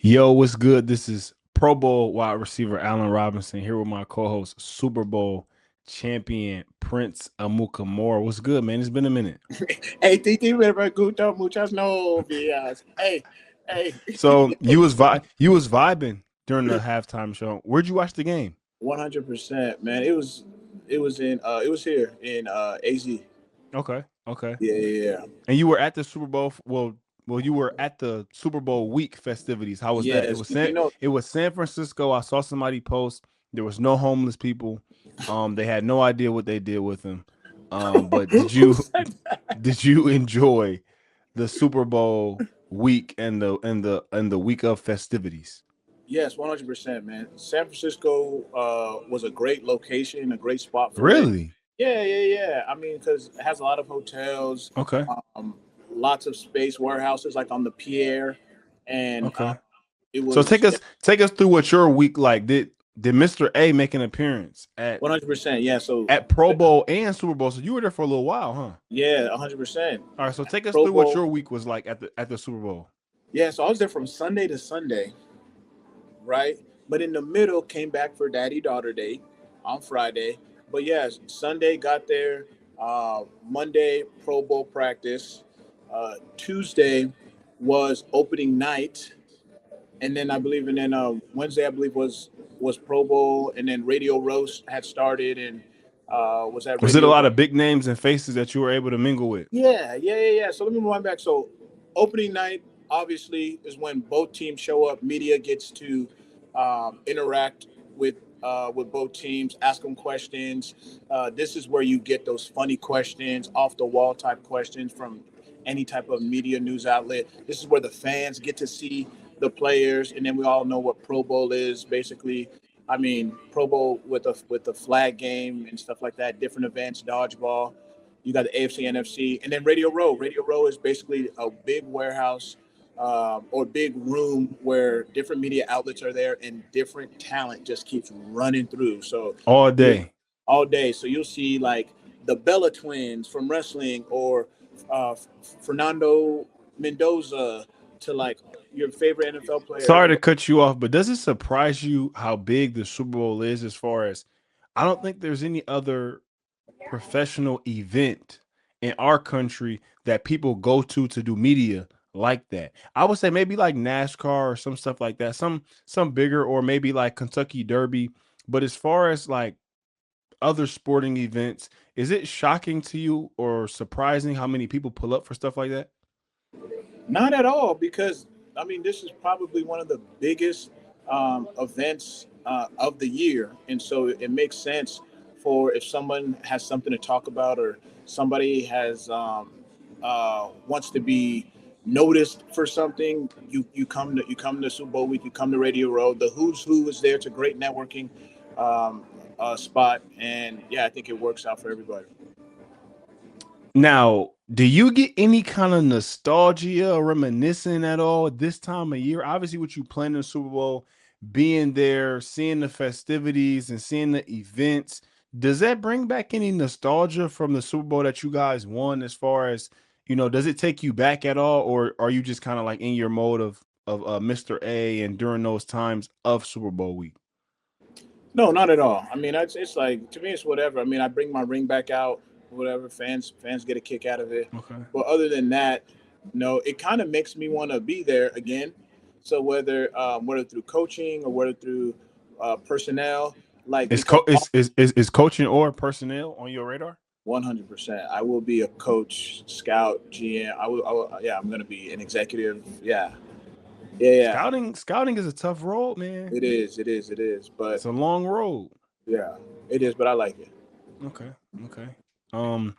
Yo, what's good? This is Pro Bowl wide receiver Allen Robinson here with my co-host, Super Bowl champion Prince Amukamara. What's good, man? It's been a minute. Hey, Titi, me pregunto muchas novias. Hey. So you was vibing during the halftime show. Where'd you watch the game? 100%, man. It was here in AZ. Okay, okay. Yeah. And you were at the Super Bowl. Well, you were at the Super Bowl week festivities. How was that? It Yes. was San Francisco. I saw somebody post. There was no homeless people. They had no idea what they did with them. But did Who you said that? did you enjoy the Super Bowl week and the week of festivities? Yes, 100%, man. San Francisco was a great location, a great spot for it. Really? Yeah. I mean, because it has a lot of hotels, Okay. um, lots of space, warehouses like on the pier, and Okay. it So was take us through what your week like. Did Mr. A make an appearance at 100%. Yeah. So Pro Bowl and Super Bowl? So you were there for a little while, huh? yeah, 100%. All right, so take us Pro through what Bowl. your week was like at the Super Bowl. Yeah, so I was there from Sunday to Sunday, right? But in the middle, came back for Daddy Daughter Day on Friday. But yes, Sunday got there. Monday Pro Bowl practice. Tuesday was opening night, and then Wednesday I believe was Pro Bowl, and then Radio Roast had started and was at Was it a Radio lot Roast. of big names and faces that you were able to mingle with? Yeah. So let me rewind back. So opening night obviously is when both teams show up. Media gets to interact with both teams, ask them questions. This is where you get those funny questions, off the wall type questions from any type of media news outlet. This is where the fans get to see the players, and then we all know what Pro Bowl is basically. I mean, Pro Bowl with the flag game and stuff like that, different events, dodgeball. You got the AFC, NFC, and then Radio Row. Radio Row is basically a big warehouse or big room where different media outlets are there and different talent just keeps running through. So All you day. all day. So you'll see like the Bella twins from wrestling or uh, Fernando Mendoza to like your favorite NFL players. Sorry to cut you off, but does it surprise you how big the Super Bowl is as far as I don't think there's any other professional event in our country that people go to do media like that. I would say maybe like NASCAR or some stuff like that. Some bigger or maybe like Kentucky Derby, but as far as like other sporting events, is it shocking to you or surprising how many people pull up for stuff like that? Not at all, because I mean this is probably one of the biggest events of the year, and so it makes sense for if someone has something to talk about or somebody has wants to be noticed for something. You come to Super Bowl week, you come to Radio Row. The Who's Who is there. It's a great networking spot, and yeah, I think it works out for everybody. Now, do you get any kind of nostalgia or reminiscing at all this time of year? Obviously, what you plan in the Super Bowl, being there, seeing the festivities and seeing the events, does that bring back any nostalgia from the Super Bowl that you guys won as far as, does it take you back at all, or are you just kind of like in your mode of Mr. A and during those times of Super Bowl week? No, not at all. I mean, it's like to me, it's whatever. I mean, I bring my ring back out, whatever. Fans get a kick out of it. Okay. But other than that, no, it kind of makes me want to be there again. So whether through coaching or whether through personnel, like Is because is coaching or personnel on your radar? 100%, I will be a coach, scout, GM. Yeah, I'm gonna be an executive. Yeah. Scouting is a tough role, man. It is. It's But a long road. yeah, it is. But I like it. Okay. Okay. Um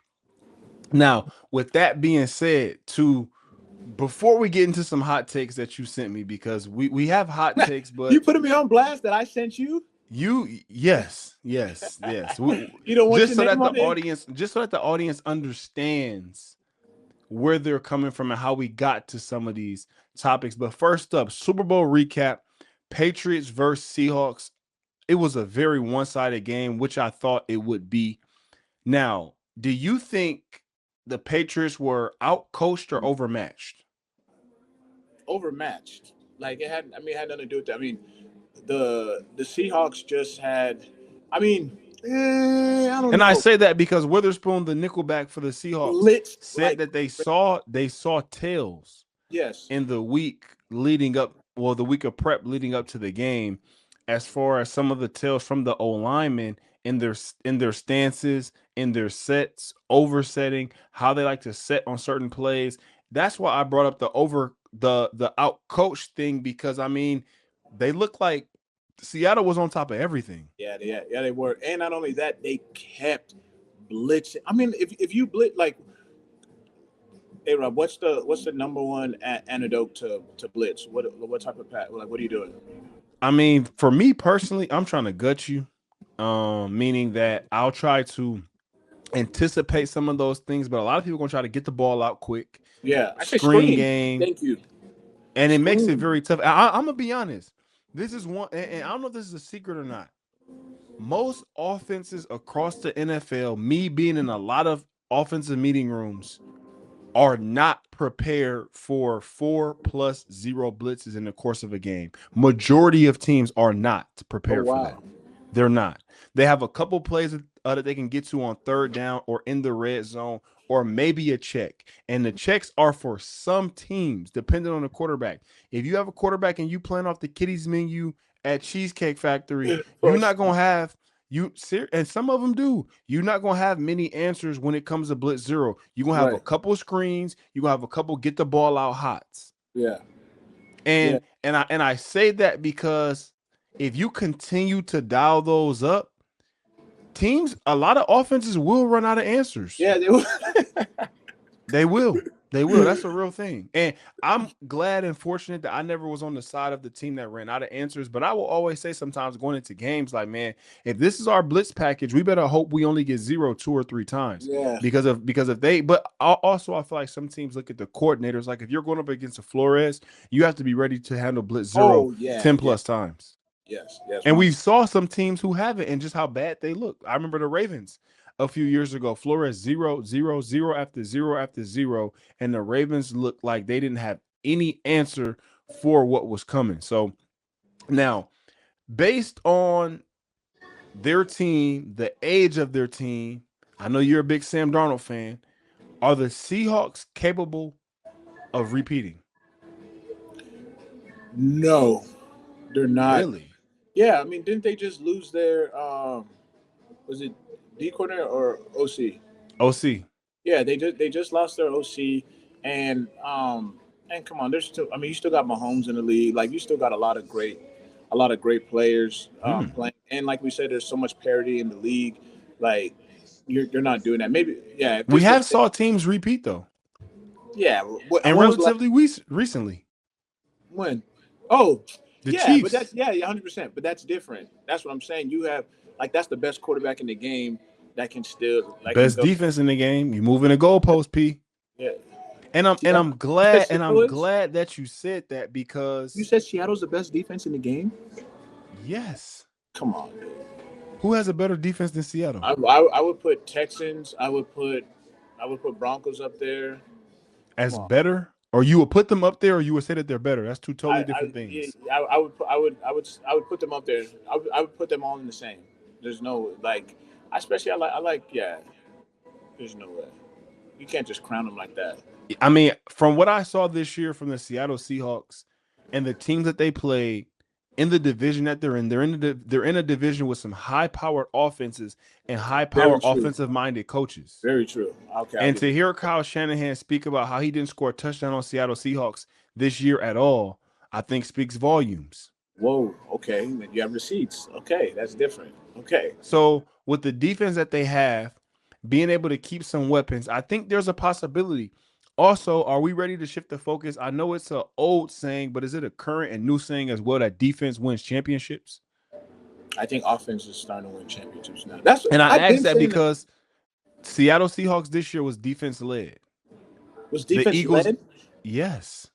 Now, with that being said, to before we get into some hot takes that you sent me, because we have hot takes, but You putting me on blast that I sent you? yes. You don't want Just your so name that the on it? audience, just so that the audience understands where they're coming from and how we got to some of these topics. But first up, Super Bowl recap: Patriots versus Seahawks. It was a very one-sided game, which I thought it would be. Now, do you think the Patriots were outcoached or overmatched? Overmatched. Like it had. I mean, it had nothing to do with that. I mean, the Seahawks just had. I mean, I don't And I know. say that because Witherspoon, the nickelback for the Seahawks, Blitzed said like that they saw tails yes, in the week leading up, well, the week of prep leading up to the game, as far as some of the tells from the O linemen in their stances, in their sets, oversetting, how they like to set on certain plays. That's why I brought up the out coach thing, because I mean they look like Seattle was on top of everything. yeah, they were. And not only that, they kept blitzing. I mean, if you blitz like, hey Rob, what's the number one antidote to blitz? What type of pat? Like, what are you doing? I mean, for me personally, I'm trying to gut you, meaning that I'll try to anticipate some of those things, but a lot of people are gonna try to get the ball out quick, Yeah, I say screen screen. game, Thank you. and it makes it Screen. very tough. I'm gonna be honest. This is one, and I don't know if this is a secret or not. Most offenses across the NFL, me being in a lot of offensive meeting rooms, are not prepared for 4+0 blitzes in the course of a game. Majority of teams are not Oh prepared for that. wow. They're not. They have a couple plays that they can get to on third down or in the red zone, or maybe a check. And the checks are for some teams, depending on the quarterback. If you have a quarterback and you plan off the kiddies menu at Cheesecake Factory, you're First, not gonna have and some of them do. You're not gonna have many answers when it comes to blitz zero. You're gonna have a right. couple screens. You're gonna have a couple get the ball out hots. Yeah. Yeah. And I say that because if you continue to dial those up, teams, a lot of offenses will run out of answers. Yeah. They were. They will. They will. That's a real thing. And I'm glad and fortunate that I never was on the side of the team that ran out of answers. But I will always say sometimes going into games, like, man, if this is our blitz package, we better hope we only get zero 2 or 3 times. Yeah. Because if they, but also I feel like some teams look at the coordinators, like if you're going up against a Flores, you have to be ready to handle blitz zero Oh yeah. 10 Yeah. plus times. Yes. Yes. And we saw some teams who haven't, and just how bad they look. I remember the Ravens a few years ago. Flores 0-0-0 after 0 after 0, and the Ravens looked like they didn't have any answer for what was coming. So now, based on their team, the age of their team, I know you're a big Sam Darnold fan. Are the Seahawks capable of repeating? No, they're not. Really? Yeah. I mean, didn't they just lose their was it D coordinator or OC? OC. Yeah, they just lost their OC, and come on, there's still. I mean, you still got Mahomes in the league. Like you still got a lot of great players Hmm. playing. And like we said, there's so much parity in the league. Like you're not doing that. Maybe yeah. If We this was have saw teams repeat, though, yeah. and When was the last relatively recently. when? Oh The yeah, but Chiefs. that's yeah, 100%. But that's different. That's what I'm saying. You have like that's the best quarterback in the game that can Best go. defense in the game. You moving the goalpost, P. Yeah. And I'm and Seattle, I'm you said glad and I'm Seattle is? glad that you said that, You because said Seattle's the best defense in the game? yes, Come on, dude. who has a better defense than Seattle? I would put Texans. I would put Broncos up there. Come As on. better, or you would put them up there, or you would say that they're better. That's two I totally I, different yeah, things. I would put them up there. I would put them all in the same. There's no like, especially I like yeah. There's no way you can't just crown them like that. I mean, from what I saw this year from the Seattle Seahawks and the teams that they played in the division that they're in, they're in a division with some high-powered offenses and high-powered Very true. offensive-minded coaches. Very true. Okay, I'll And give to you. hear Kyle Shanahan speak about how he didn't score a touchdown on Seattle Seahawks this year at all, I think speaks volumes. Whoa. Okay, you have receipts. Okay, that's different. Okay. So with the defense that they have, being able to keep some weapons, I think there's a possibility. Also, are we ready to shift the focus? I know it's an old saying, but is it a current and new saying as well that defense wins championships? I think offense is starting to win championships now. That's And I I've ask been that saying that. because Seattle Seahawks this year was defense led. Was The defense Eagles, led? yes.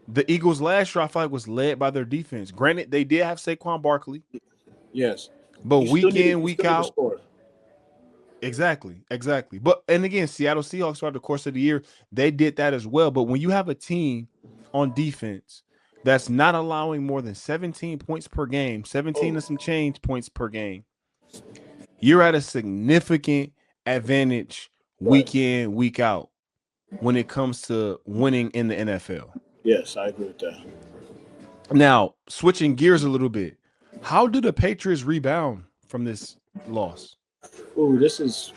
The Eagles last year, I feel like, was led by their defense. Granted, they did have Saquon Barkley, Yes. but week in, You still week need to out, score. exactly. But and again, Seattle Seahawks throughout the course of the year, they did that as well. But when you have a team on defense that's not allowing more than 17 points per game, 17 Oh, and some change points per game, you're at a significant advantage right. week in, week out when it comes to winning in the NFL. Yes, I agree with that. Now, switching gears a little bit, how do the Patriots rebound from this loss? Ooh, this is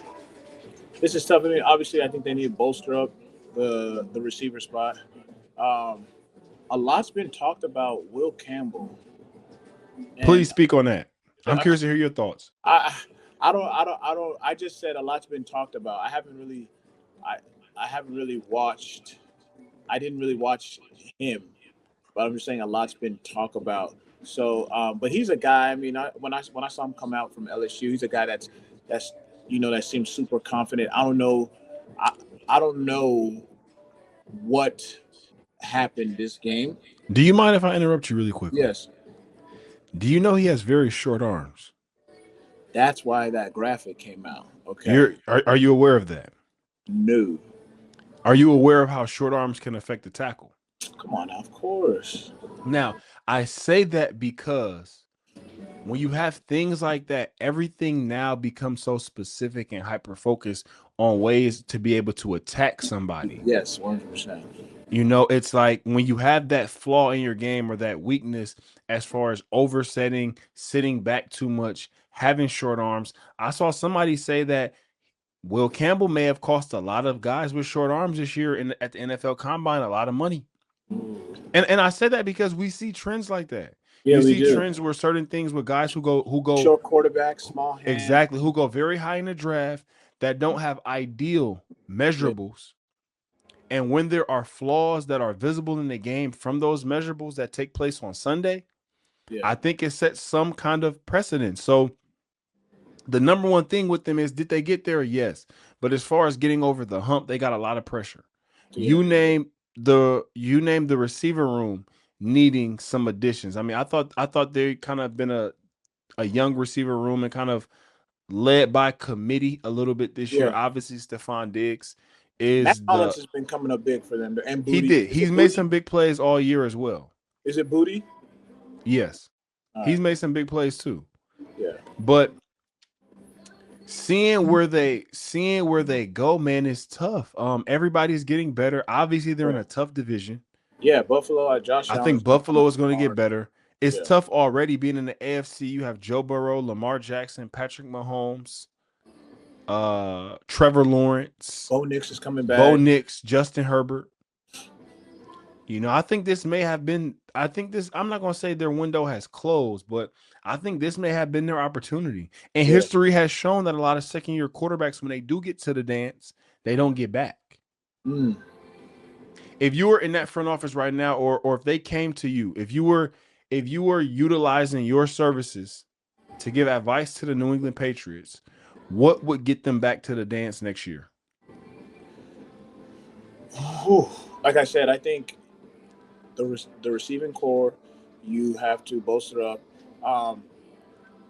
tough. I mean, obviously, I think they need to bolster up the receiver spot. Um, a lot's been talked about Will Campbell, Please and speak on that. I'm I, curious to hear your thoughts. I, I don't. I just said a lot's been talked about. I, I haven't really watched. I didn't really watch him, but I'm just saying a lot's been talked about. So, but he's a guy. I mean, when I saw him come out from LSU, he's a guy that's that seems super confident. I don't know. I I don't know what happened this game. Do you mind if I interrupt you really quickly? Yes, Do you know he has very short arms? that's why that graphic came out. Okay, Are you aware of that? no, Are you aware of how short arms can affect the tackle? come on, now, of course. Now, I say that because when you have things like that, everything now becomes so specific and hyper focused on ways to be able to attack somebody. Yes, 100%. It's like when you have that flaw in your game or that weakness as far as oversetting, sitting back too much, having short arms. I saw somebody say that Will Campbell may have cost a lot of guys with short arms this year at the NFL Combine a lot of money. And I said that because we see trends like that. Yeah, You we see do. trends where certain things with guys who go Short quarterback, small hands. exactly who go very high in the draft that don't have ideal Yeah, measurables. And when there are flaws that are visible in the game from those measurables that take place on Sunday, yeah, I think it sets some kind of precedent. So the number one thing with them is, did they get there? Yes. But as far as getting over the hump, they got a lot of pressure. yeah, You name the receiver room needing some additions. I mean, I thought they kind of been a young receiver room and kind of led by committee a little bit this year. yeah. Obviously, Stephon Diggs Matt is Collins the has been coming up big for them. And he Booty. did. Is He's it made Booty? some big plays all year as well. Is it Booty? Yes. All He's right. made some big plays too. Yeah. But seeing where they go, man, is tough. Everybody's getting better. Obviously, they're in Right. a tough division. Yeah. Buffalo. Josh I Allen is think going to come Buffalo is going to get hard. better. It's Yeah. tough already being in the AFC. You have Joe Burrow, Lamar Jackson, Patrick Mahomes, Trevor Lawrence, Bo Nix is coming Bo back. Nix, Justin Herbert. I think this may have been. I think this. I'm not going to say their window has closed, but I think this may have been their opportunity. And Yeah. history has shown that a lot of second-year quarterbacks, when they do get to the dance, they don't get back. Mm. If you were in that front office right now, or if they came to you, if you were utilizing your services to give advice to the New England Patriots, what would get them back to the dance next year? Whew. Like I said, I think the receiving core you have to bolster up. Um,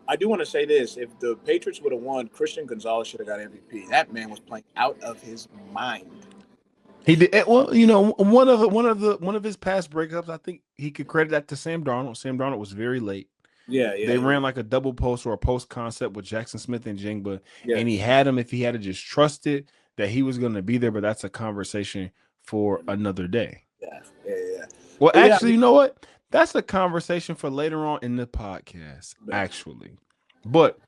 I do want to say this: if the Patriots would have won, Christian Gonzalez should have got MVP. That man was playing out of his mind. He did well. One of his past breakups, I think he could credit that to Sam Darnold. Sam Darnold was very late. Yeah, yeah, They ran like a double post or a post concept with Jackson Smith and Jingba, yeah, and he had him if he had to just trusted that he was going to be there. But that's a conversation for another day. yeah, yeah, yeah. Well, But yeah, I actually, you know what? That's a conversation for later on in the podcast, mean, actually. But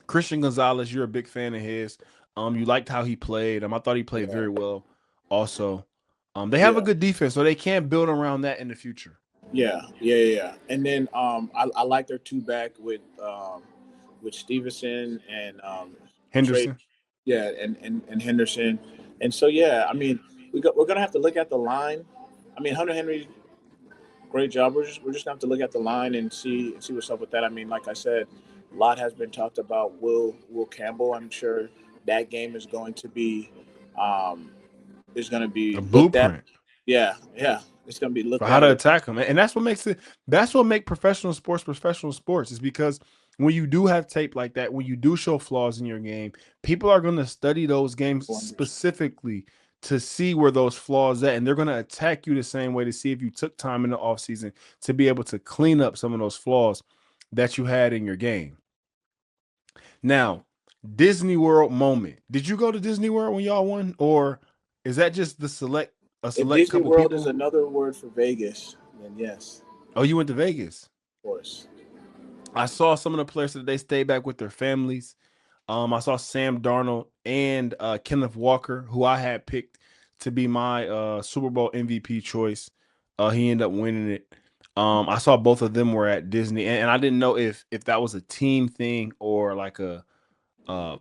Christian Gonzalez, you're a big fan of his. You liked how he played. I thought he played yeah, very well. Also, they have a yeah. good defense, so they can build around that in the future. Yeah, yeah, yeah, yeah. And then I like their two back with Stevenson and Trey, Henderson. yeah, and Henderson. And so yeah, I mean we're gonna have to look at the line. I mean Hunter Henry, great job. We're just gonna have to look at the line and see what's up with that. I mean, like I said, a lot has been talked about Will Campbell. I'm sure that game um is gonna A be looked at. blueprint Yeah, yeah. It's gonna be for looked how at. to attack them, and that's what make professional sports is because when you do have tape like that, when you do show flaws in your game, people are going to study those games 100%. specifically to see where those flaws at, and they're going to attack you the same way to see if you took time in the offseason to be able to clean up some of those flaws that you had in your game. Now, Disney World moment. Did you go to Disney World when y'all won, or is that just a If select Disney couple World is people? another word for Vegas, then yes, Oh, you went to Vegas. of course. I saw some of the players that they stayed back with their families. I saw Sam Darnold and Kenneth Walker, who I had picked to be my Super Bowl MVP choice. He ended up winning it. I saw both of them were at Disney, and I didn't know if that was a team thing or like a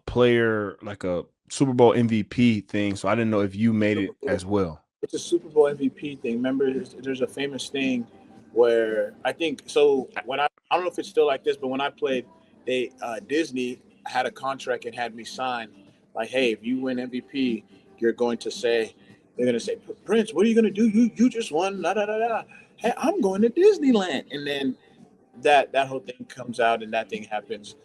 player, like a Super Bowl MVP thing. So I didn't know if you made Super it Bowl. as well. It's a Super Bowl MVP thing. Remember, there's a famous thing where I think so. When I don't know if it's still like this, but when I played, they Disney had a contract and had me sign like, hey, if you win MVP, you're going to say they're going to say, Prince, what are you going to do? You just won. Da, da, da, da. Hey, I'm going to Disneyland, and then that whole thing comes out and that thing happens.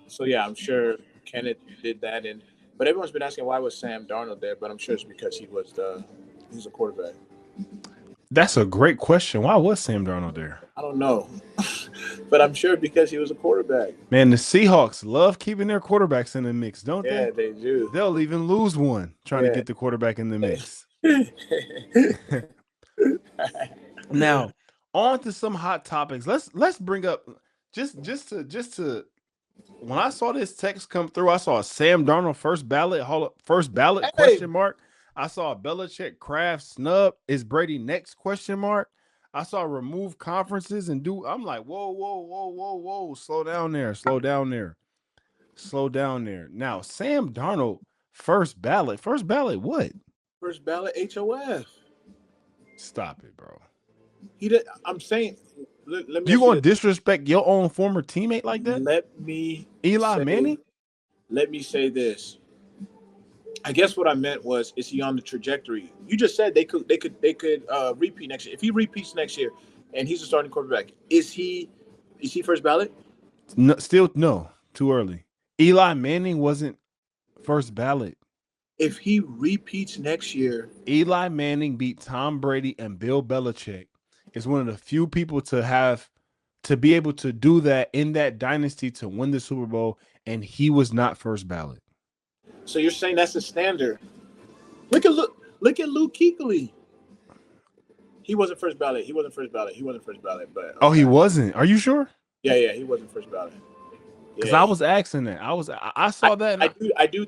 So yeah, I'm sure Kenneth did that, and but everyone's been asking why was Sam Darnold there, but I'm sure it's because he's a quarterback. That's a great question. Why was Sam Darnold there? I don't know, but I'm sure because he was a quarterback. Man, the Seahawks love keeping their quarterbacks in the mix, don't Yeah, they? they do. They'll even lose one trying to Yeah. get the quarterback in the mix. Now, on to some hot topics. Let's bring up just to when I saw this text come through, I saw a Sam Darnold first ballot Hey, question mark. I saw a Belichick Kraft snub. Is Brady next question mark? I saw remove conferences and do. I'm like, whoa, whoa, whoa, whoa, whoa, slow down there, slow down there, slow down there. Now, Sam Darnold first ballot. What? first ballot HOF. Stop it, bro. He did. I'm saying. Let me You ask you gonna this. disrespect your own former teammate like that? Let me Eli say. Manning? Let me say this. I guess what I meant was, is he on the trajectory? You just said they could repeat next year. If he repeats next year, and he's a starting quarterback, is he first ballot? No, still no, too early. Eli Manning wasn't first ballot. If he repeats next year, Eli Manning beat Tom Brady and Bill Belichick. Is one of the few people to be able to do that in that dynasty to win the Super Bowl, and he was not first ballot. so you're saying that's the standard? Look at Luke Kuechly. He wasn't first ballot. He wasn't first ballot. He wasn't first ballot. But Oh, he okay, wasn't. Are you sure? yeah, he wasn't first ballot. Because Yeah, I was asking that. I saw that. And I do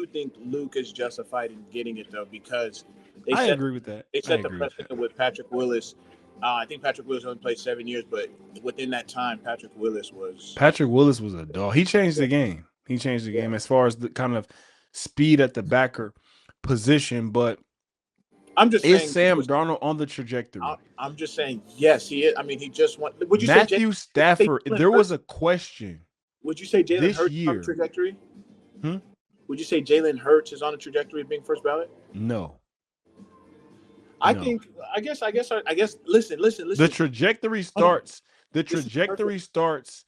think Luke is justified in getting it though because they I set agree with that. they I set the agree with that. precedent with Patrick Willis. I think Patrick Willis only played 7 years, but within that time, Patrick Willis was. Patrick Willis was a dog. He changed Yeah, the game. He changed the yeah. game as far as the kind of speed at the backer position. But I'm just is saying he Sam was. Darnold on the trajectory? I'm just saying yes, he is. I mean, he just won. Would you say Matthew Would you say Stafford, Jalen there was Hurts? a question Would you say Jalen this Hurts is on the year. trajectory? Hmm? Would you say Jalen Hurts is on the trajectory of being first ballot? No, I no. think. I guess. Listen. The Listen. trajectory Hold on. starts. The This is perfect. trajectory starts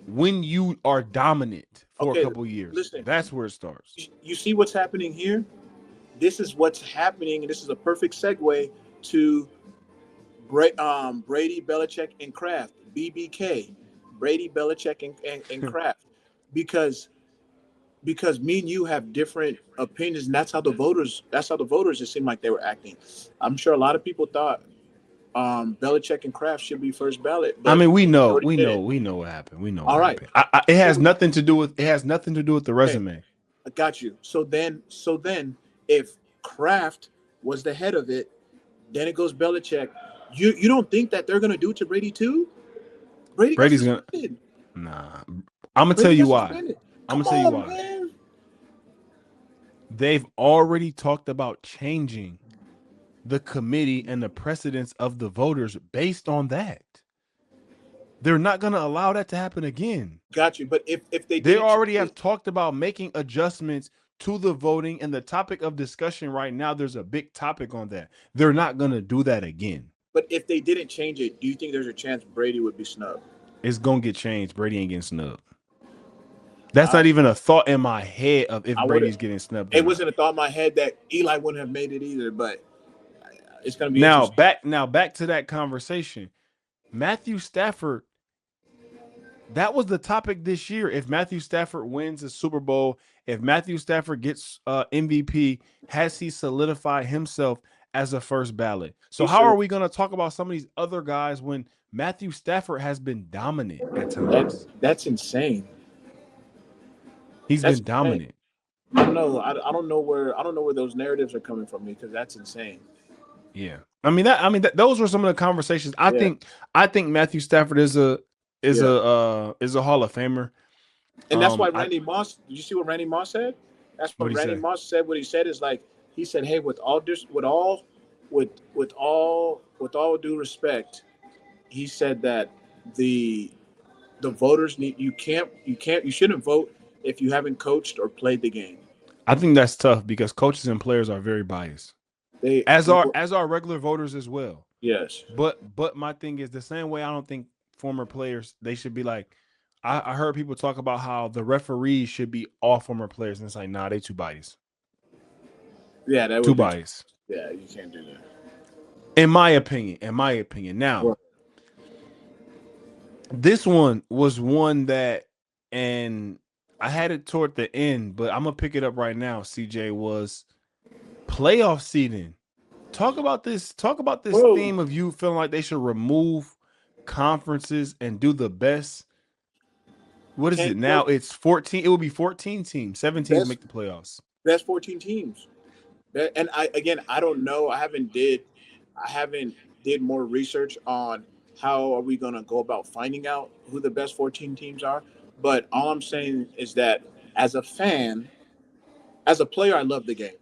when you are dominant for a Okay. couple years. Listen. That's where it starts. You see what's happening here? This is what's happening, and this is a perfect segue to Brady, Belichick, and Kraft. BBK, Brady, Belichick, and Kraft, because me and you have different opinions, and that's how the voters it seemed like they were acting. I'm sure a lot of people thought Belichick and Kraft should be first ballot, I but mean, we know, already we did know, it. we know what happened. We know All what right, happened. It has nothing to do with. It has nothing to do with the okay, resume. I got you. So then, if Kraft was the head of it, then it goes Belichick. You don't think that they're gonna do it to Brady too? Brady got Brady's gonna. suspended. Nah. I'm gonna tell Brady you got why. suspended. I'm gonna Come tell you on, why. man. They've already talked about changing the committee and the precedence of the voters based on that. They're not going to allow that to happen again. Got you. But if they They didn't change already have it, talked about making adjustments to the voting, and the topic of discussion right now, there's a big topic on that. They're not going to do that again. but if they didn't change it, do you think there's a chance Brady would be snubbed? It's going to get changed. Brady ain't getting snubbed. That's not even a thought in my head of if I would. Brady's getting snubbed or It not. wasn't a thought in my head that Eli wouldn't have made it either. But it's going to be Now interesting. back to that conversation. Matthew Stafford, that was the topic this year. If Matthew Stafford wins the Super Bowl, if Matthew Stafford gets MVP, has he solidified himself as a first ballot? So He how should. are we going to talk about some of these other guys when Matthew Stafford has been dominant at That times? that's insane. He's That's been insane. dominant. I don't know. I don't know where those narratives are coming from because that's insane. Yeah. Those were some of the conversations. Yeah. I think Matthew Stafford Yeah. is a Hall of Famer. And that's why I Randy Moss. Did you see what Randy Moss said? That's what what he Randy say? Moss said. What he said is like he said, "Hey, with all due respect, he said that the the voters need you shouldn't vote if you haven't coached or played the game. I think that's tough because coaches and players are very biased. They As our regular voters as well. yes, But my thing is the same way I don't think former players they should be like I heard people talk about how the referees should be all former players and it's like nah they too biased. yeah, that Too would be biased. yeah. You can't do that. In my opinion. In my opinion. Now Well, this one was one that, and I had it toward the end, but I'm gonna pick it up right now. CJ was playoff seeding. Talk about this. Talk about this whoa, theme of you feeling like they should remove conferences and do the best. What is can it now? best It's 14. It will be 14 teams. 7 teams best make the playoffs. best 14 teams. And I don't know. I haven't did more research on how are we going to go about finding out who the best 14 teams are. But all I'm saying is that as a fan, as a player, I love the game.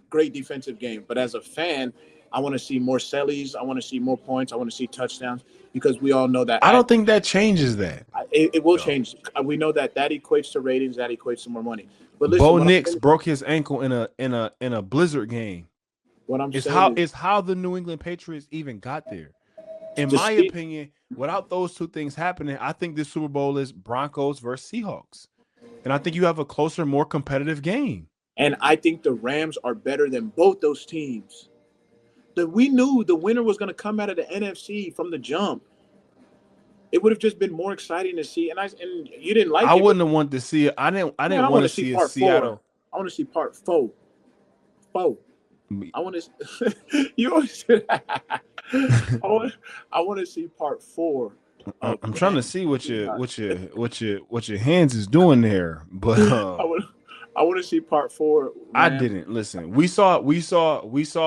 Great defensive game. But as a fan, I want to see more sellies. I want to see more points. I want to see touchdowns because we all know that I don't think that changes that it will though. change. We know that equates to ratings. That equates to more money. But listen, Bo Nix broke his ankle in a blizzard game. what I'm saying is It's how the New England Patriots even got there. In to my see. opinion, without those two things happening, I think this Super Bowl is Broncos versus Seahawks. And I think you have a closer, more competitive game. And I think the Rams are better than both those teams. That we knew the winner was going to come out of the NFC from the jump. It would have just been more exciting to see. And you didn't like I it, but wouldn't have wanted to see it. I man, didn't I want want to to see see a part four. Seattle. I want to see part four. Four. I want to. You always. I want to see part four of I'm trying to Rams. see what your hands is doing there, but I want. I want to see part four. I Rams. didn't listen. We saw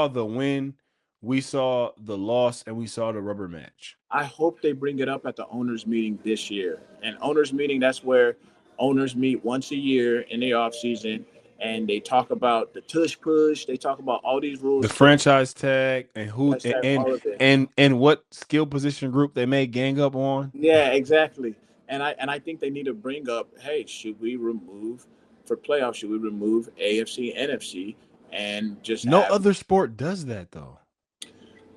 the win, we saw the loss, and we saw the rubber match. I hope they bring it up at the owners meeting this year. And owners meeting, that's where owners meet once a year in the off season, and they talk about the tush push. They talk about all these The rules change. franchise tag and who Hashtag all of it. and what skill position group they may gang up on. Yeah, exactly. And I think they need to bring up, hey, should we remove for playoffs? Should we remove AFC, NFC, and just No have? other sport does that though.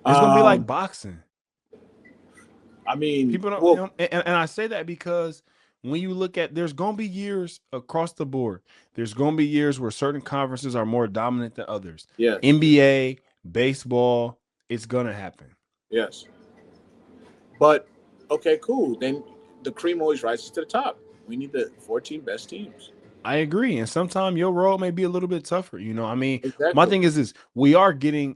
It's gonna be like Um, boxing. I mean, People don't, well, and I say that because when you look at, there's gonna be years across the board. There's gonna be years where certain conferences are more dominant than others. yes, NBA, baseball, it's gonna happen. yes. But okay, cool. Then the cream always rises to the top. We need the 14 best teams. I agree, and sometimes your role may be a little bit tougher. I mean, my Exactly. thing is this: we are getting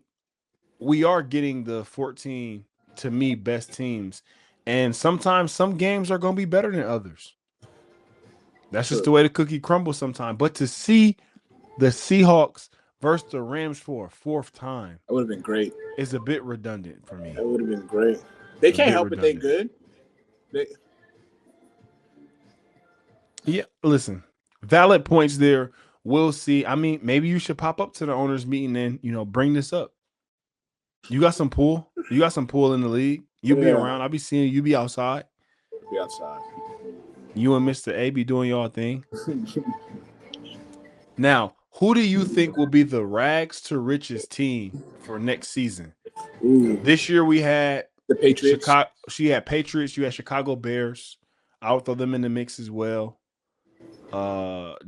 the 14 to me best teams, and sometimes some games are gonna be better than others. That's just True. the way the cookie crumbles sometimes. But to see the Seahawks versus the Rams for a fourth time That would have been great. is a bit redundant for me. That would have been great. They A can't bit help it. They redundant. good. They, Yeah, listen, valid points there. We'll see. I mean, maybe you should pop up to the owners meeting and bring this up. You got some pull. You got some pull in the league. You'll be yeah. around. I'll be seeing you be outside. Be outside. You and Mr. A be doing y'all thing. Now, who do you think will be the rags to riches team for next season? Ooh, This year we had the Patriots. Chicago. She had Patriots. You had Chicago Bears. I'll throw them in the mix as well.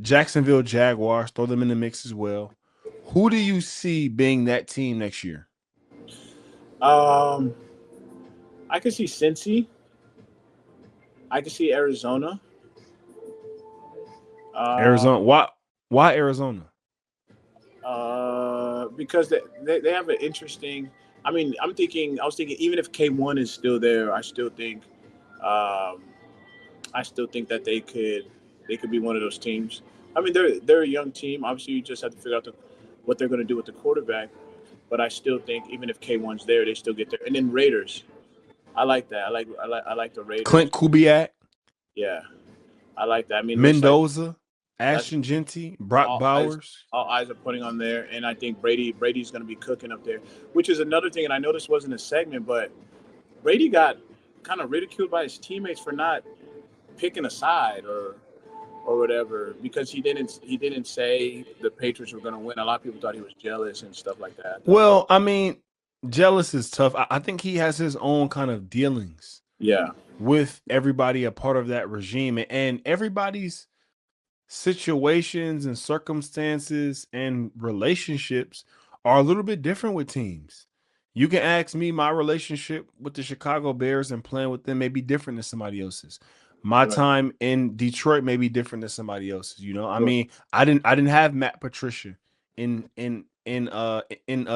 Jacksonville Jaguars, throw them in the mix as well. Who do you see being that team next year? Um, I could see Cincy. I could see Arizona. Uh, Arizona. Why Arizona? because they have an interesting. I mean, I was thinking, even if K1 is still there, um, I still think that they could be one of those teams. I mean, they're a young team. Obviously, you just have to figure out what they're going to do with the quarterback. But I still think even if K1's there, they still get there. And then Raiders, I like that. I like the Raiders. Clint Kubiak, Yeah, I like that. I mean, it looks like Mendoza, that's Ashton Genty, Brock all eyes Bowers. all eyes are putting on there, and I think Brady's going to be cooking up there, which is another thing. And I know this wasn't a segment, but Brady got kind of ridiculed by his teammates for not picking a side or whatever because he didn't say the Patriots were going to win. A lot of people thought he was jealous and stuff like that. I thought, Well, I mean, jealous is tough. I think he has his own kind of dealings yeah, with everybody a part of that regime, and everybody's situations and circumstances and relationships are a little bit different with teams. You can ask me, my relationship with the Chicago Bears and playing with them may be different than somebody else's. My right, time in Detroit may be different than somebody else's. I right, mean, I didn't have Matt Patricia in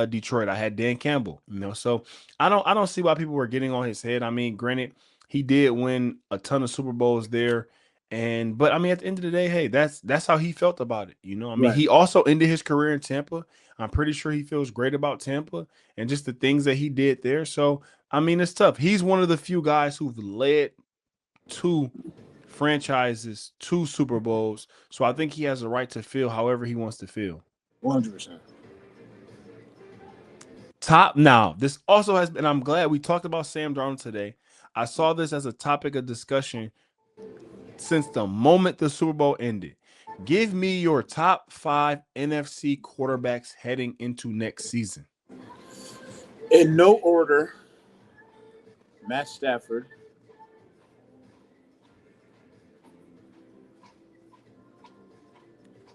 Detroit. I had Dan Campbell, So I don't see why people were getting on his head. I mean, granted, he did win a ton of Super Bowls there. And but I mean, at the end of the day, hey, that's how he felt about it. I mean, right. he also ended his career in Tampa. I'm pretty sure he feels great about Tampa and just the things that he did there. So I mean, it's tough. He's one of the few guys who've led two franchises to Super Bowls. So I think he has a right to feel however he wants to feel. 100%. Top now, this also has been, I'm glad we talked about Sam Darnold today. I saw this as a topic of discussion since the moment the Super Bowl ended. Give me your top 5 NFC quarterbacks heading into next season. In no order, Matt Stafford,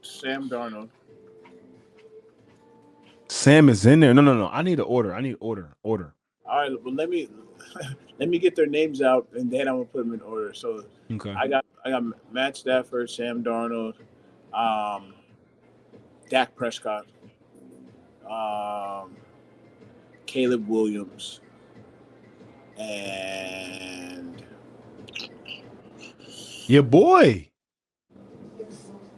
Sam Darnold. Sam is in there. No, no, no. I need an order. I need order. Order. All right, well let me get their names out, and then I'm gonna put them in order. So Okay. I got Matt Stafford, Sam Darnold, um, Dak Prescott, um, Caleb Williams, and Yeah, boy.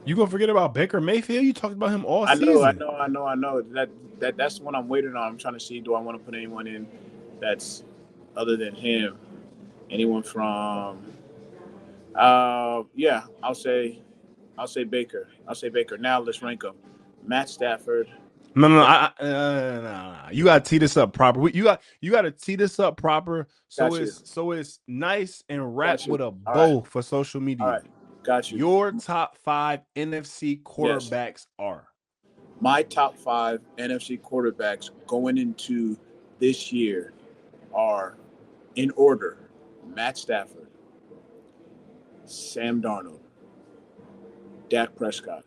You gonna forget about Baker Mayfield? You talked about him all season. I know that's the one I'm waiting on. I'm trying to see, do I want to put anyone in that's other than him? Anyone from yeah, I'll say Baker. I'll say Baker. Now let's rank them. Matt Stafford. No, no, no. Dak, No. You gotta tee this up proper. You gotta tee this up proper so got you. it's nice and Got wrapped you. with a All right. bow for social All media. right. Got you. Your top 5 NFC Yes. quarterbacks are. My top five NFC quarterbacks going into this year are in order: Matt Stafford, Sam Darnold, Dak Prescott,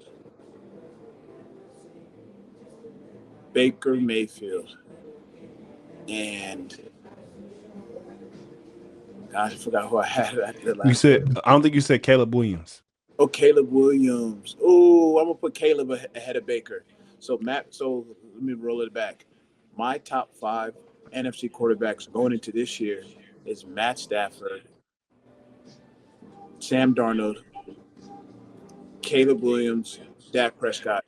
Baker Mayfield, and I forgot who I had at the You last said one. I don't think you said Caleb Williams. Oh, Caleb Williams. Oh, I'm gonna put Caleb ahead of Baker. So Matt. So let me roll it back. My top five NFC quarterbacks going into this year is Matt Stafford, Sam Darnold, Caleb Williams, Dak Prescott,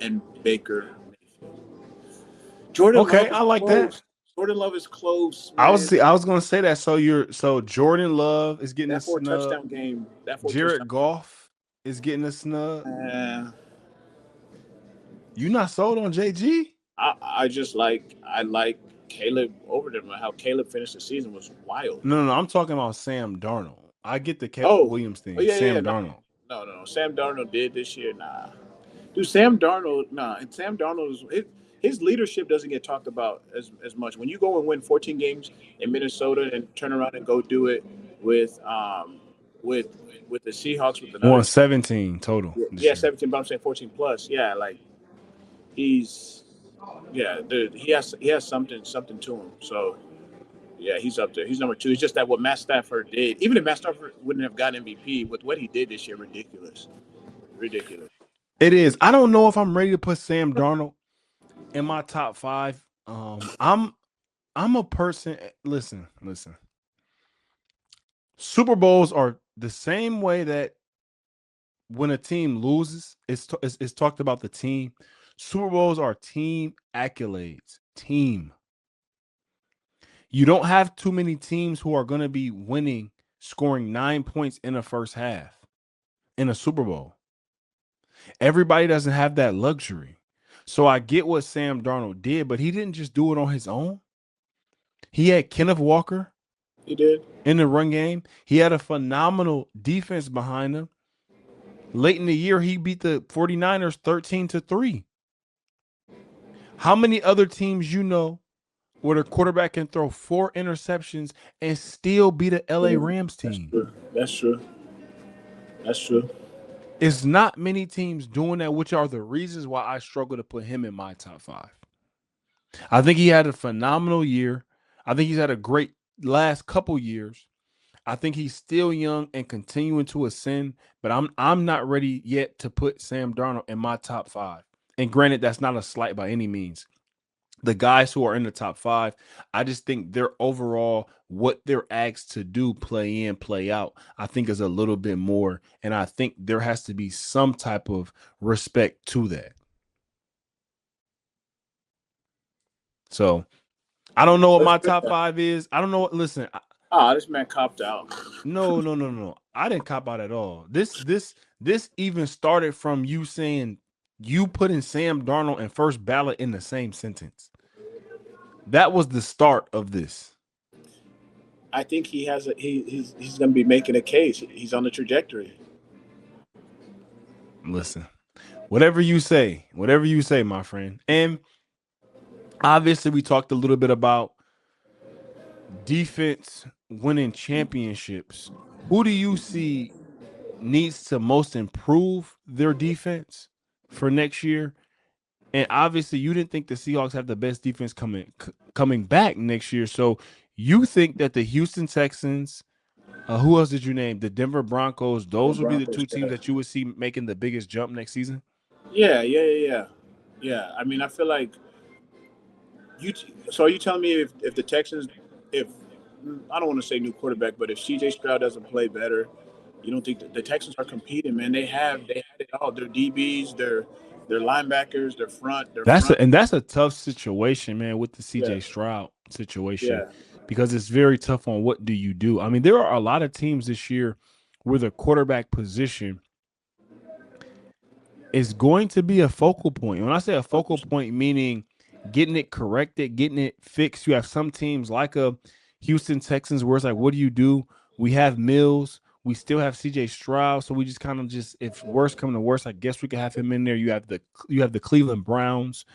and Baker Mayfield. Jordan Okay, Love I is like that. close. Jordan Love is close, man. I was gonna say that. So Jordan Love is getting a snub. That four touchdown Jared Goff is getting a snub. game. You not sold on JG? I just I like Caleb over them. How Caleb finished the season was wild. No, no, no. I'm talking about Sam Darnold. I get the Caleb Oh, Williams oh thing. yeah, yeah, yeah. Sam No, Darnold. no. Sam Darnold did this year. Nah, dude. Sam Darnold. Nah, and Sam Darnold is his leadership doesn't get talked about as much. When you go and win 14 games in Minnesota and turn around and go do it with with the Seahawks with another Won team. 17 total this Yeah, year. 17, but I'm saying 14 plus. Yeah, like he's yeah, dude, he has something to him. So yeah, he's up there. He's number two. It's just that what Matt Stafford did, even if Matt Stafford wouldn't have gotten MVP, with what he did this year, ridiculous, ridiculous. It is. I don't know if I'm ready to put Sam Darnold in my top 5. I'm a person. Listen. Super Bowls are the same way that when a team loses, it's talked about the team. Super Bowls are team accolades. Team. You don't have too many teams who are going to be winning, scoring 9 points in the first half in a Super Bowl. Everybody doesn't have that luxury. So I get what Sam Darnold did, but he didn't just do it on his own. He had Kenneth Walker He did. in the run game. He had a phenomenal defense behind him. Late in the year, he beat the 49ers 13-3. How many other teams you know where the quarterback can throw 4 interceptions and still beat a LA Rams That's team? true. That's true. That's true. It's not many teams doing that, which are the reasons why I struggle to put him in my top 5. I think he had a phenomenal year. I think he's had a great last couple years. I think he's still young and continuing to ascend, but I'm not ready yet to put Sam Darnold in my top 5. And granted, that's not a slight by any means. The guys who are in the top 5, I just think their overall what they're asked to do, play in, play out, I think is a little bit more. And I think there has to be some type of respect to that. So I don't know what Let's my put top that. 5 is. I don't know what. Listen, Ah, this man copped out. no. I didn't cop out at all. This even started from you saying you putting Sam Darnold and first ballot in the same sentence. That was the start of this. I think he has a he's going to be making a case. He's on the trajectory. Listen, whatever you say, my friend. And obviously, we talked a little bit about defense winning championships. Who do you see needs to most improve their defense for next year? And obviously, you didn't think the Seahawks have the best defense coming back next year. So you think that the Houston Texans, who else did you name? The Denver Broncos. The Those would be the Broncos, two teams yeah. that you would see making the biggest jump next season. Yeah. Yeah. I mean, I feel like so are you telling me if the Texans, if I don't want to say new quarterback, but if CJ Stroud doesn't play better, you don't think the Texans are competing, man? They had it all. Their DBs, their linebackers, their front. That's a tough situation, man, with the Yeah, CJ Stroud situation, yeah. because it's very tough on what do you do. I mean, there are a lot of teams this year where the quarterback position is going to be a focal point. When I say a focal point, meaning getting it corrected, getting it fixed. You have some teams like a Houston Texans where it's like, what do you do? We have Mills. We still have CJ Stroud. So we just kind of just, if worse come to worse, I guess we could have him in there. You have the Cleveland Browns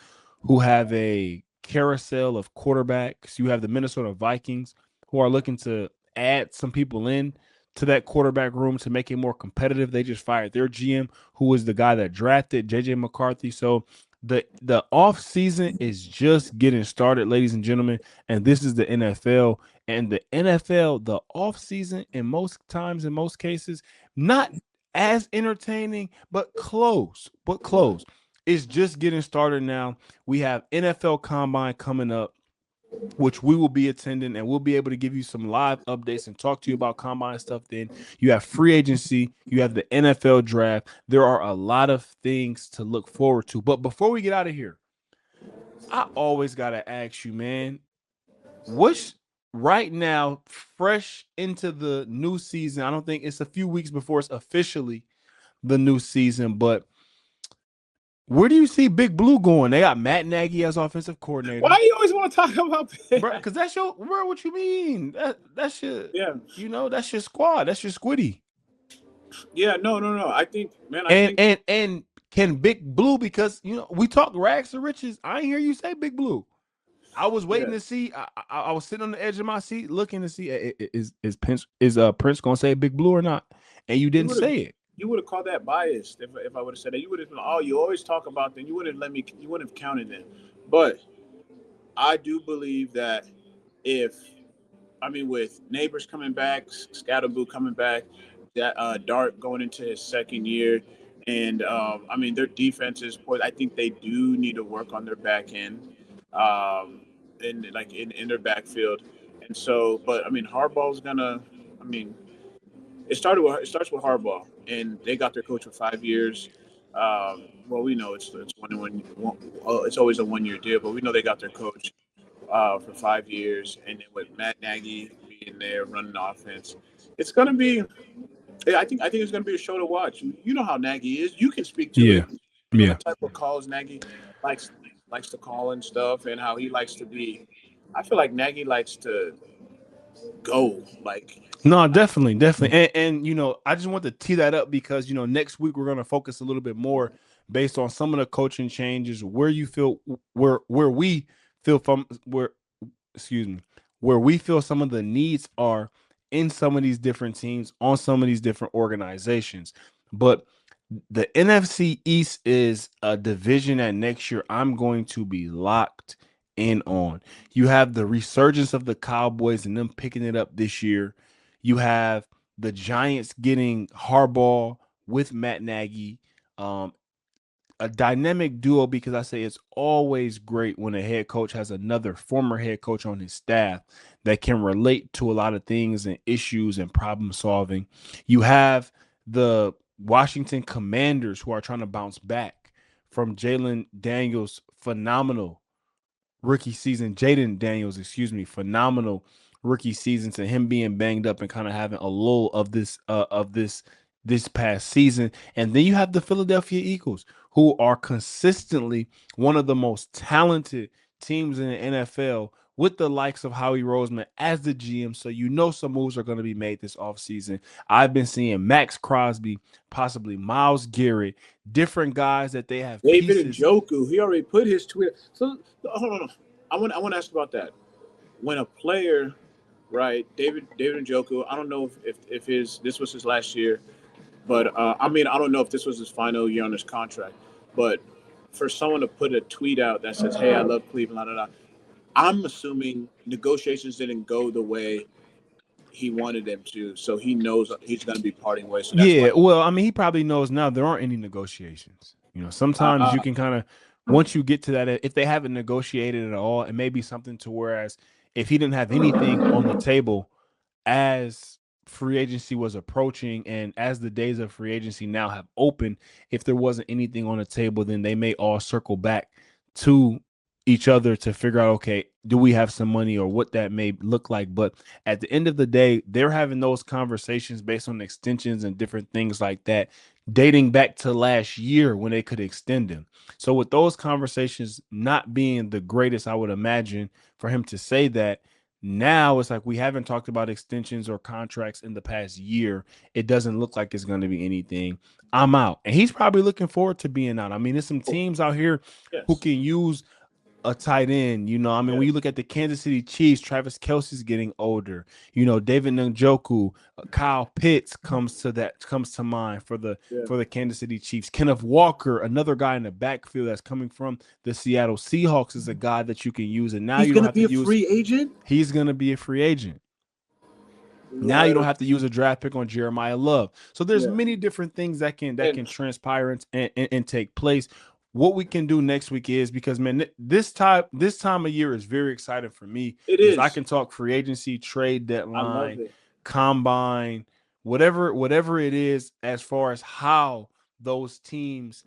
who have a carousel of quarterbacks. You have the Minnesota Vikings who are looking to add some people in to that quarterback room to make it more competitive. They just fired their GM, who was the guy that drafted JJ McCarthy. So the off season is just getting started, ladies and gentlemen, and this is the NFL. And the NFL, the off season, in most times, in most cases, not as entertaining, but close. But close. It's just getting started now. We have NFL Combine coming up, which we will be attending, and we'll be able to give you some live updates and talk to you about combine stuff. Then you have free agency, you have the NFL draft. There are a lot of things to look forward to. But before we get out of here, I always got to ask you, man, what's right now, fresh into the new season? I don't think it's a few weeks before it's officially the new season, but where do you see Big Blue going? They got Matt Nagy as offensive coordinator. Why do you always want to talk about Bro, because that's your bro. What you mean? That's your, Yeah, that's your squad. That's your squiddy. yeah. No. I think, man. I And think, and and can Big Blue, because we talk rags to riches. I ain't hear you say Big Blue. I was waiting yeah. to see. I was sitting on the edge of my seat looking to see is Prince gonna say Big Blue or not? and you You didn't would have say it. you would have called that biased if I would have said that. You would have been, oh, you always talk about them. You wouldn't let me. You wouldn't have counted them. But I do believe that if I mean, with Neighbors coming back, Scatterboo coming back, that Dart going into his second year, and I mean their defenses. I think they do need to work on their back end, in in their backfield, and so. But I mean, Harbaugh's gonna. I mean, it starts with Harbaugh, and they got their coach for 5 years. Well, we know it's it's always a 1 year deal, but we know they got their coach for 5 years, and then with Matt Nagy being there running the offense, it's gonna be. Yeah, I think it's gonna be a show to watch. You know how Nagy is. You can speak to Yeah, it. You know the yeah. type of calls Nagy likes likes to call and stuff, and how he likes to be. I feel like Nagy likes to go No, definitely, definitely. And I just want to tee that up because next week we're going to focus a little bit more based on some of the coaching changes, where you feel where we feel from where excuse me, where we feel some of the needs are in some of these different teams on some of these different organizations. But the NFC East is a division that next year I'm going to be locked in on. You have the resurgence of the Cowboys and them picking it up this year. You have the Giants getting Harbaugh with Matt Nagy. Um, a dynamic duo because I say it's always great when a head coach has another former head coach on his staff that can relate to a lot of things and issues and problem solving. You have the Washington Commanders who are trying to bounce back from Jalen Daniels' phenomenal rookie season. Jaden Daniels, excuse me, phenomenal rookie season to him being banged up and kind of having a lull of this past season. And then you have the Philadelphia Eagles, who are consistently one of the most talented teams in the NFL with the likes of Howie Roseman as the GM. So some moves are going to be made this offseason. I've been seeing Max Crosby, possibly Myles Garrett, different guys that they have David and pieces. Joku. He already put his Twitter. So hold on. I want to ask about that. When a player, right, David and Joku. I don't know if his this was his last year. But I mean, I don't know if this was his final year on his contract. But for someone to put a tweet out that says, "Hey, I love Cleveland," da, da, da, I'm assuming negotiations didn't go the way he wanted them to, so he knows he's going to be parting ways. So that's why. Yeah, well, I mean, he probably knows now there aren't any negotiations. Sometimes you Uh, can kind of once you get to that, if they haven't negotiated at all, it may be something to whereas if he didn't have anything on the table as free agency was approaching and as the days of free agency now have opened, if there wasn't anything on the table, then they may all circle back to each other to figure out, okay, do we have some money or what that may look like. But at the end of the day, they're having those conversations based on extensions and different things like that, dating back to last year when they could extend him. So with those conversations not being the greatest, I would imagine for him to say that now it's like we haven't talked about extensions or contracts in the past year. It doesn't look like it's going to be anything. I'm out. And he's probably looking forward to being out. I mean, there's some teams out here who yes, can use a tight end. I mean, when yes, you look at the Kansas City Chiefs, Travis Kelsey's getting older. David Njoku, Kyle Pitts comes to mind for the yeah. Kansas City Chiefs. Kenneth Walker, another guy in the backfield that's coming from the Seattle Seahawks, is a guy that you can use. And now He's you don't going to have to be a use. free agent. He's going to be a free agent. Now you don't What? have to use a draft pick on Jeremiah Love. So there's Yeah, many different things that can and transpire and take place. What we can do next week is because man, this time of year is very exciting for me it because I is. can talk free agency, trade I love deadline, it. combine, whatever it is as far as how those teams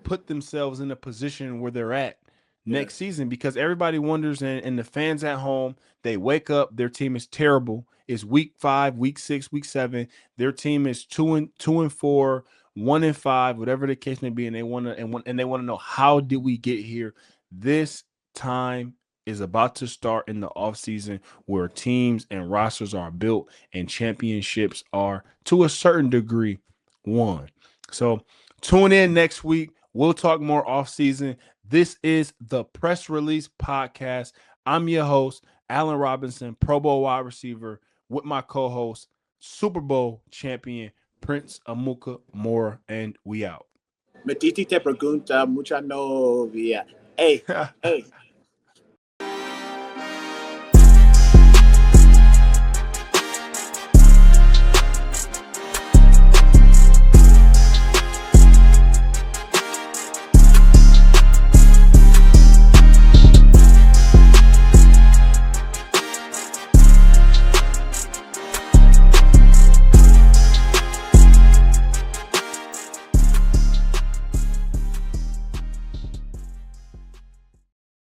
put themselves in a position where they're at Yeah, next season because everybody wonders and the fans at home, they wake up, their team is terrible. It's week 5, week 6, week 7. Their team is 2-4, 1-5, whatever the case may be, and they want to know how did we get here. This time is about to start in the offseason where teams and rosters are built and championships are to a certain degree won. So tune in next week. We'll talk more off season. This is the Press Release Podcast. I'm your host, Allen Robinson, Pro Bowl wide receiver, with my co host, Super Bowl champion Prince Amukamara, and we out. Metiti te pregunta, mucha novia. Hey, hey,